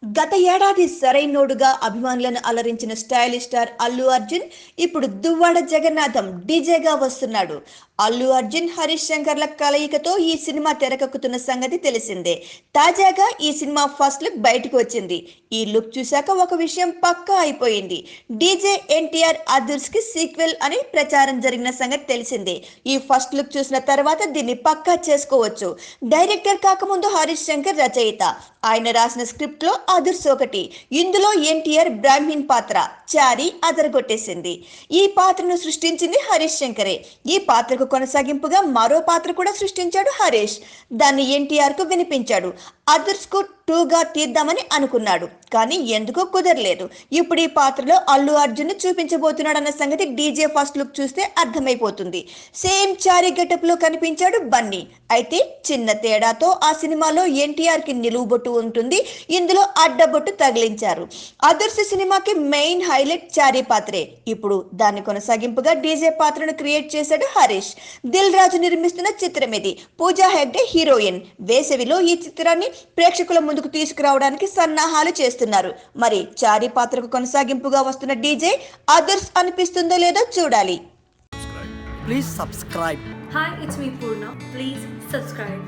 గత ఏడాది సరైనోడుగా అభిమానులను అలరించిన స్టైలిష్ స్టార్ అల్లు అర్జున్ ఇప్పుడు దువ్వాడ జగన్నాథం డీజేగా వస్తున్నాడు. అల్లు అర్జున్, హరీష్ శంకర్ల కలయికతో ఈ సినిమా తెరకెక్కుతున్న సంగతి తెలిసిందే. తాజాగా ఈ సినిమా ఫస్ట్ లుక్ బయటకు వచ్చింది. ఈ లుక్ చూశాక ఒక విషయం పక్కా అయిపోయింది. డీజే ఎన్టీఆర్ అదుర్స్ కి సీక్వెల్ అని ప్రచారం జరిగిన సంగతి తెలిసిందే. ఈ ఫస్ట్ లుక్ చూసిన తర్వాత దీన్ని పక్కా చేసుకోవచ్చు. డైరెక్టర్ కాకముందు హరీష్ శంకర్ రచయిత. ఆయన రాసిన స్క్రిప్ట్ లో అదుర్స్ ఒకటి. ఇందులో ఎన్టీఆర్ బ్రాహ్మణ్ పాత్ర చారి అదరగొట్టేసింది. ఈ పాత్రను సృష్టించింది హరీష్ శంకరే. ఈ పాత్రకు కొనసాగింపుగా మరో పాత్ర కూడా సృష్టించాడు హరీష్. దాన్ని ఎన్టీఆర్ కు వినిపించాడు. అదుర్స్ కు 2 గా తీద్దామని అనుకున్నాడు, కానీ ఎందుకో కుదరలేదు. ఇప్పుడు ఈ పాత్రలో అల్లు అర్జున్ చూపించబోతున్నాడు అన్న సంగతి డీజే ఫస్ట్ లుక్ చూస్తే అర్థమైపోతుంది. సేమ్ చారి గెటప్ లో కనిపించాడు బన్నీ. అయితే చిన్న తేడాతో ఆ సినిమాలో ఎన్టీఆర్ కి నిలువు బొట్టు ఉంటుంది, ఇందులో అడ్డబొట్టు తగిలించారు. అదుర్స్ సినిమాకి మెయిన్ హైలైట్ చారి పాత్రే. ఇప్పుడు దాన్ని కొనసాగింపుగా డీజే పాత్రను క్రియేట్ చేశాడు హరీష్. దిల్ రాజు నిర్మిస్తున్న చిత్రం ఇది. పూజా హెగ్డే హీరోయిన్. వేసవిలో ఈ చిత్రాన్ని ప్రేక్షకుల ముందుకు తీసుకురావడానికి సన్నాహాలు చేస్తున్నారు. మరి చారి పాత్రకు కొనసాగింపుగా వస్తున్న డీజే అదర్స్ అనిపిస్తుందో లేదో చూడాలి. Please subscribe. Hi, it's me Purna. Please subscribe.